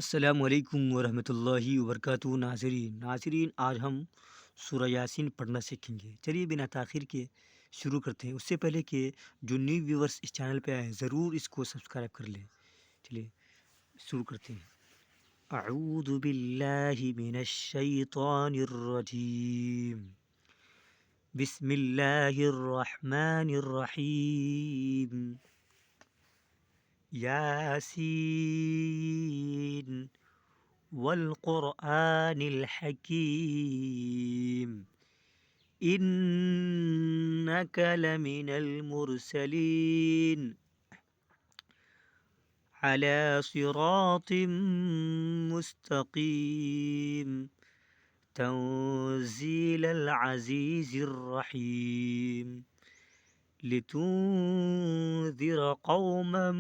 अस्सलामुअलैकुम वरहमतुल्लाहि वबरकातुहू। नाज़रीन आज हम सूरह यासीन पढ़ना सीखेंगे। चलिए बिना ताख़ीर के शुरू करते हैं। उससे पहले कि जो न्यू व्यूवर्स इस चैनल पे आए ज़रूर इसको सब्सक्राइब कर लें। चलिए शुरू करते हैं। अऊज़ु बिल्लाहि मिनश शैतानिर रजीम। बिस्मिल्लाहिर रहमानिर रहीम। यासीन वल्कुरआनिल हकीम इन्नक लमिनल मुरसलीन अला सिरातिम मुस्तकीम तंज़ीलल अज़ीज़िर रहीम लितुन्ज़िर कौमम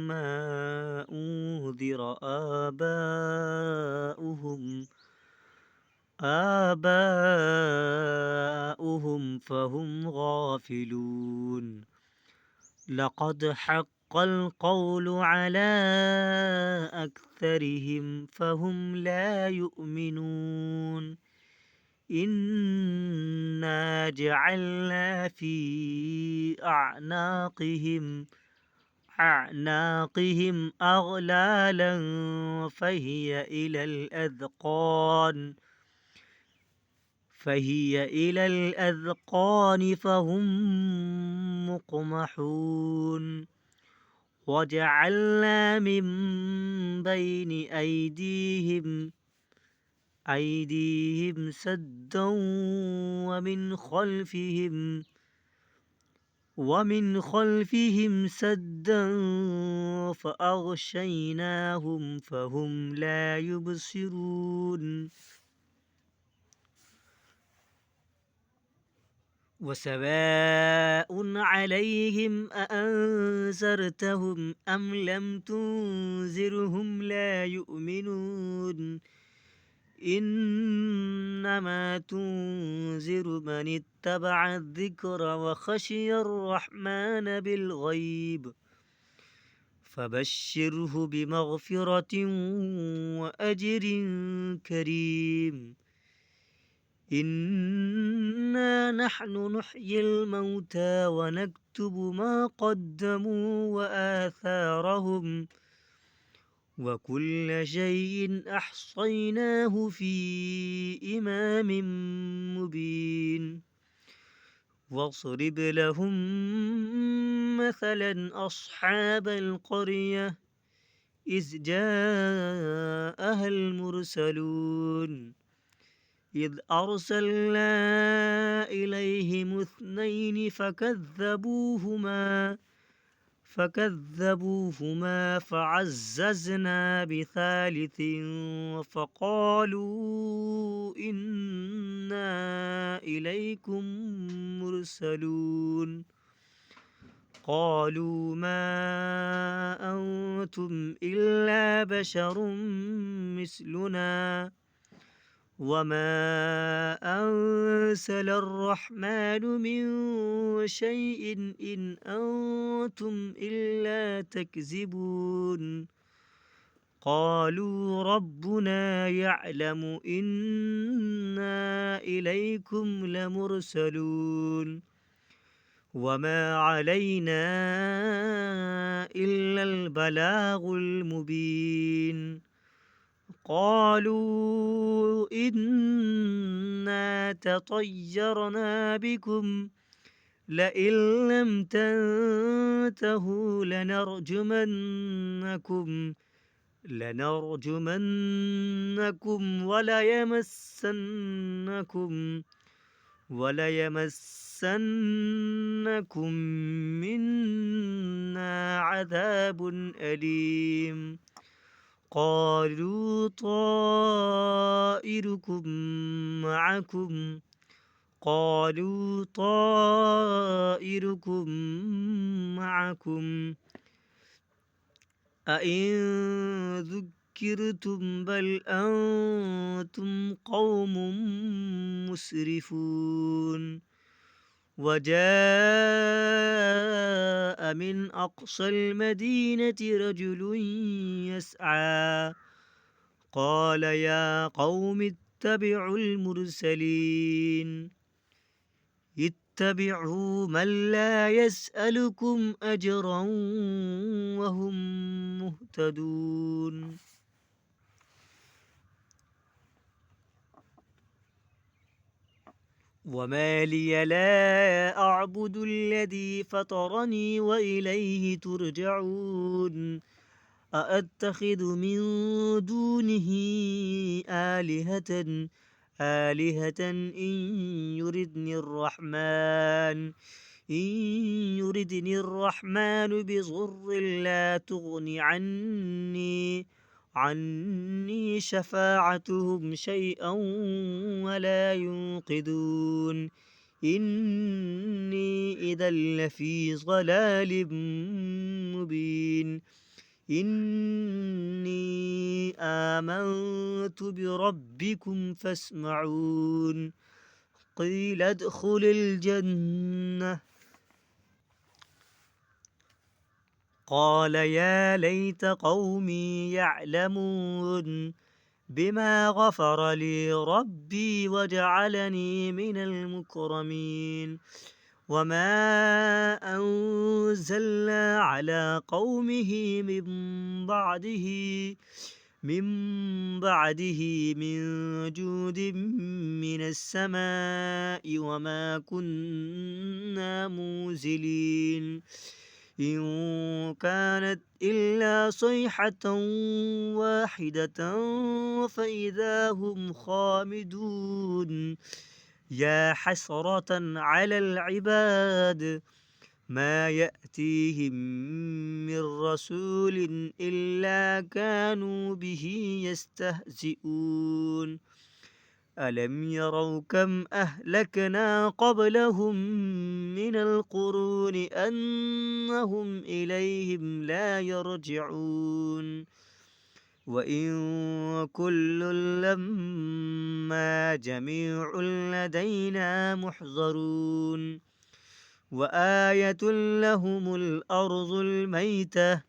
मा उन्ज़िर आबाउहुम फहुम गाफिलून लक़द हक़्क़ल क़ौलु अला अक्सरिहिम फहुम ला युमिनून इन्ना जअलना फी अअनाक़िहिम अग़लालन फ़हिय इलल अज़क़ान फ़हुम मुक़महून वजअलना मिन बैन अयदीहिम सद्दन वमिन खल्फ़िहिम सद्दन फ़अग़शयनाहुम फ़हुम ला युबसिरून वसवाउन अलैहिम अअन्ज़रतहुम अम लम तुन्ज़िरहुम ला युमिनून इन्नमा तुन्ज़िरु मन इत्तबअ अज़्ज़िक्र व खशियर रहमान बिलग़ैब फबश्शिरहु बिमग़फ़िरतिन व अज्रिन करीम इन्ना नहनु नुह्यिल मौता व नक्तुबु मा क़द्दमू व आथारहुम व कुल्ल शैइन अहसैनाहु फी इमामिन मुबीन वज़रिब लहुम मसलन अस्हाबल क़र्यह इज़ जाअहल मुरसलून إذ أرسلنا إليهم اثنين فكذبوهما فعززنا بثالث فقالوا إنا إليكم مرسلون قالوا ما أنتم إلا بشر مثلنا وما أنزل الرحمن من شيء إن أنتم إلا تكذبون قالوا ربنا يعلم إنا إليكم لمرسلون وما علينا إلا البلاغ المبين قالوا إنا تطيرنا بكم لئن لم تنتهوا لنرجمنكم وليمسنكم منا عذاب أليم قالوا طائركم معكم أئن ذكرتم بل أنتم قوم مسرفون وجاء من أقصى المدينة رجل يسعى قال يا قوم اتبعوا المرسلين اتبعوا من لا يسألكم أجرا وهم مهتدون. وما لي لا أعبد الذي فطرني وإليه ترجعون أأتخذ من دونه آلهة إن يردني الرحمن بضر لا تغن عني شفاعتهم شيئا ولا ينقذون إني إذا لفي ضلال مبين. إني آمنت بربكم فاسمعون قيل ادخل الجنة قال يا ليت قومي يعلمون بما غفر لي ربي وجعلني من المكرمين. وما أنزلنا على قومه من بعده من جود من السماء وما كنا منزلين إن كانت إلا صيحة واحدة فإذا هم خامدون. يا حسرة على العباد ما يأتيهم من رسول إلا كانوا به يستهزئون. ألم يروا كم أهلكنا قبلهم من القرون أنهم إليهم لا يرجعون وإن كل لما جميع لدينا محضرون. وآية لهم الأرض الميتة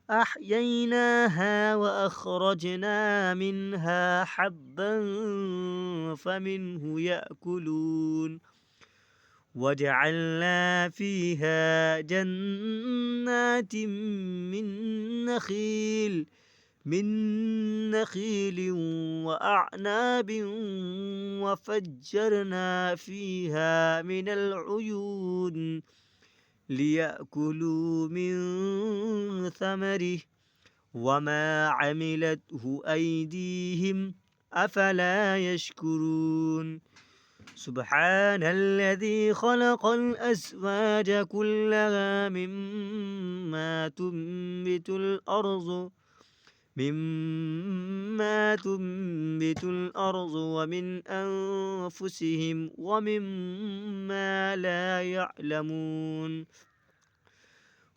أحييناها وأخرجنا منها حبا فمنه يأكلون وجعلنا فيها جنات من نخيل وأعناب وفجرنا فيها من العيون ليأكلوا من ثمره وما عملته أيديهم أفلا يشكرون. سبحان الذي خلق الأزواج كلها مما تنبت الأرض ومن أنفسهم ومما لا يعلمون.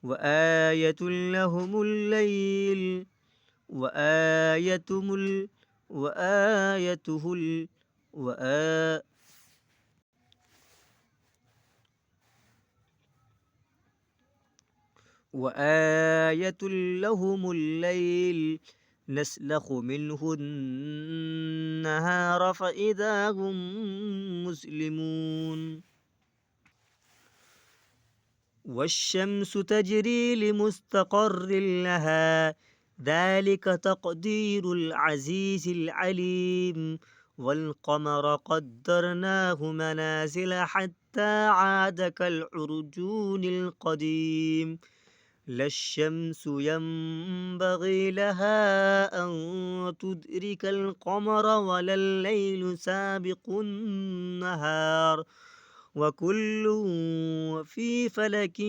وآية لهم الليل نسلخ منه النهار فإذا هم مسلمون. والشمس تجري لمستقر لها ذلك تقدير العزيز العليم. والقمر قدرناه منازل حتى عاد كالعرجون القديم. لا الشمس ينبغي لها أن تدرك القمر ولا الليل سابق النهار وكل في فلك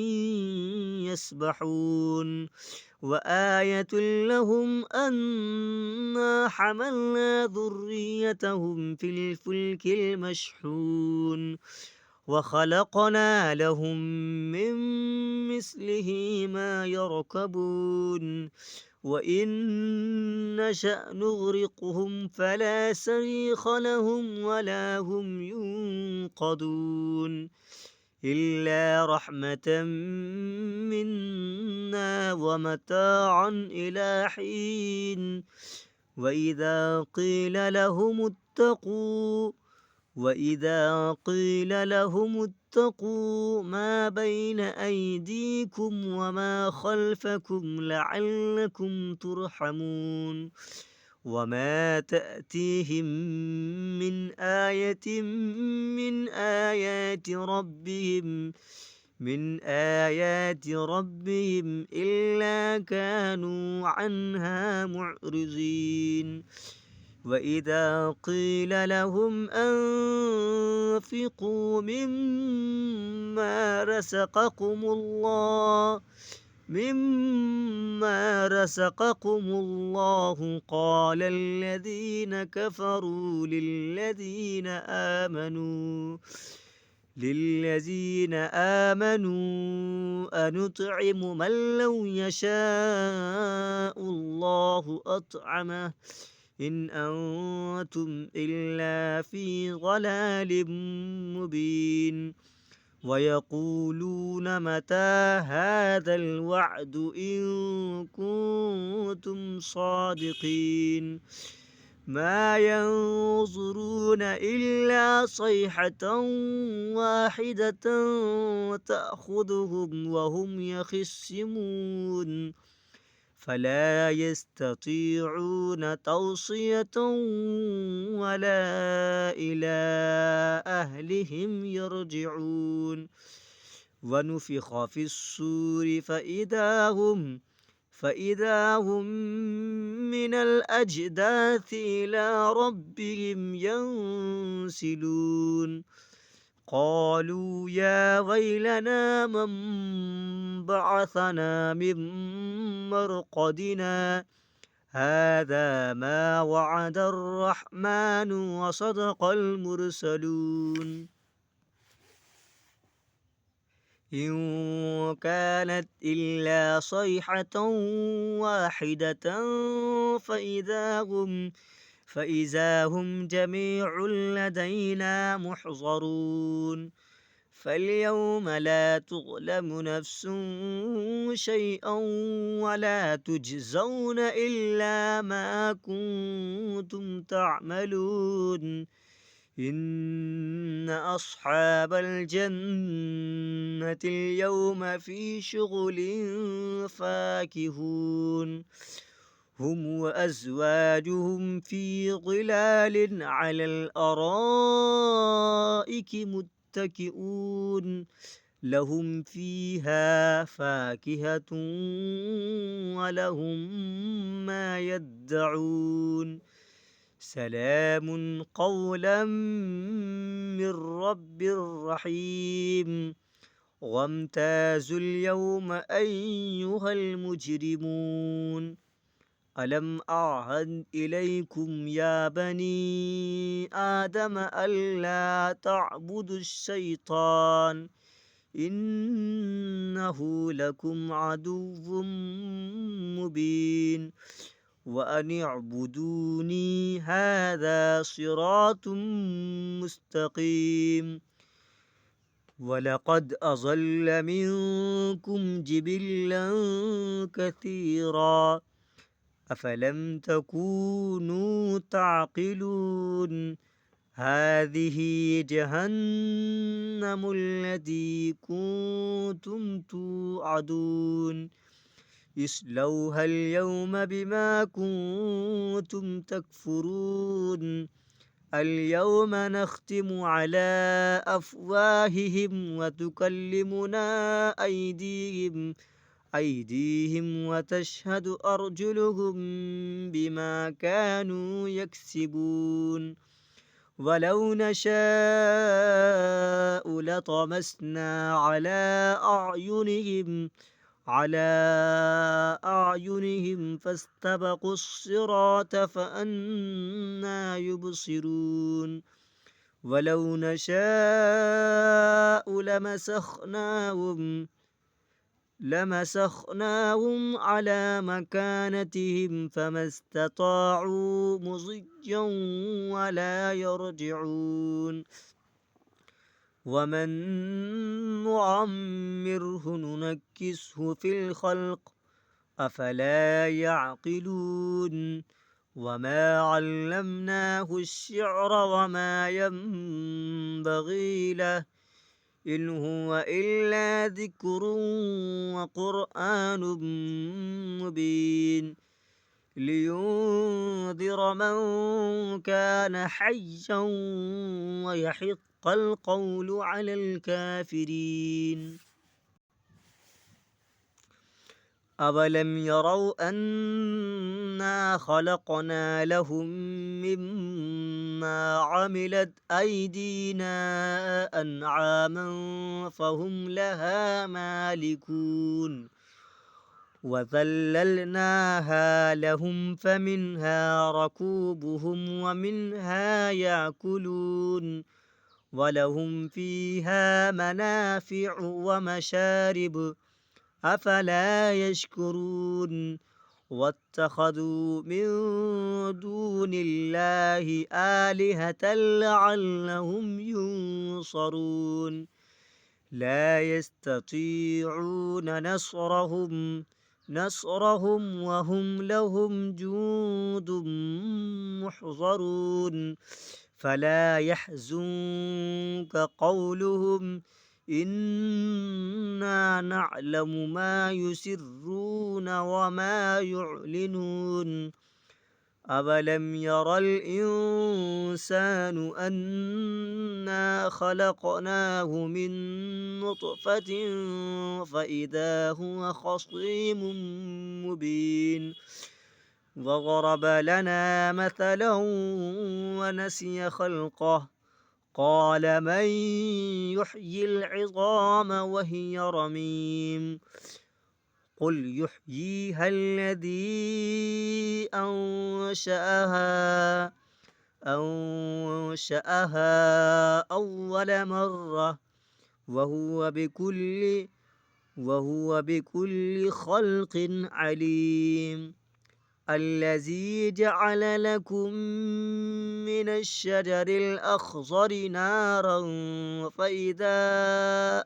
يسبحون. وآية لهم أنا حملنا ذريتهم في الفلك المشحون وخلقنا لهم من مثله ما يركبون وإن نشأ نغرقهم فلا صريخ لهم ولا هم ينقذون. إلا رحمة منا ومتاعا إلى حين. وإذا قيل لهم اتقوا ما بين أيديكم وما خلفكم لعلكم ترحمون. وما تأتيهم من آية من آيات ربهم إلا كانوا عنها معرضين. وإذا قيل لهم أنفقوا مما رزقكم الله قال الذين كفروا للذين آمنوا أنطعم من لو يشاء الله أطعمه إن أنتم إلا في ضلال مبين. ويقولون متى هذا الوعد إن كنتم صادقين. ما ينظرون إلا صيحة واحدة تأخذهم وهم يخصمون فلا يستطيعون توصية ولا إلى أهلهم يرجعون. ونفخ في الصور فإذا هم من الأجداث إلى ربهم ينسلون. قالوا يا ويلنا من بعثنا من مرقدنا هذا ما وعد الرحمن وصدق المرسلون. إن كانت إلا صيحة واحدة فإذا هم جميع لدينا محضرون. فاليوم لا تظلم نفس شيئا ولا تجزون إلا ما كنتم تعملون. إن أصحاب الجنة اليوم في شغل فاكهون هم وأزواجهم في ظلال على الأرائك متكئون لهم فيها فاكهة ولهم ما يدعون. سلام قولا من رب رحيم. وامتازوا اليوم أيها المجرمون. ألم أعهد إليكم يا بني آدم ألا تعبدوا الشيطان إنه لكم عدو مبين. وأن اعبدوني هذا صراط مستقيم. ولقد أضل منكم جبلا كثيرا أفلم تكونوا تعقلون. هذه جهنم التي كنتم توعدون اصلوها اليوم بما كنتم تكفرون. اليوم نختم على أفواههم وتكلمنا أيديهم وتشهد أرجلهم بما كانوا يكسبون. ولو نشاء لطمسنا على أعينهم فاستبقوا الصراط فأنى يبصرون. ولو نشاء لمسخناهم على مكانتهم فما استطاعوا مضيا ولا يرجعون. ومن نعمره ننكسه في الخلق أفلا يعقلون وما علمناه الشعر وما ينبغي له إن هو إلا ذكر وقرآن مبين لينذر من كان حيا ويحق القول على الكافرين أولم يروا أنا خلقنا لهم مما عملت أيدينا أنعاما فهم لها مالكون وذللناها لهم فمنها ركوبهم ومنها يأكلون ولهم فيها منافع ومشارب أفلا يشكرون واتخذوا من دون الله آلهة لعلهم ينصرون لا يستطيعون نصرهم وهم لهم جند محضرون فلا يحزنك قولهم إنا نعلم ما يسرون وما يعلنون أولم ير الإنسان أنا خلقناه من نطفة فإذا هو خصيم مبين وضرب لنا مثلا ونسي خلقه قال من يحيي العظام وهي رميم قل يحييها الذي أنشأها أول مرة وهو بكل خلق عليم الذي جعل لكم من الشجر الأخضر نارا فإذا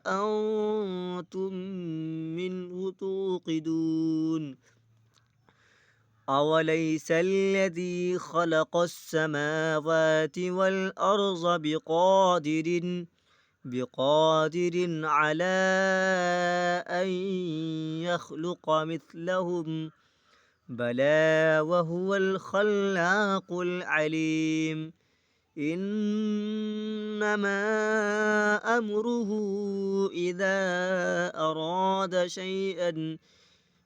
أنتم منه توقدون أوليس الذي خلق السماوات والأرض بقادر على أن يخلق مثلهم بلى وهو الخلاق العليم إنما أمره إذا أراد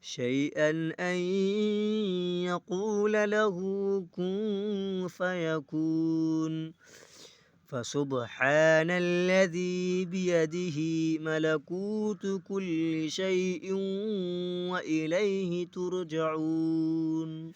شيئا أن يقول له كن فيكون فسبحان الذي بيده ملكوت كل شيء وإليه ترجعون.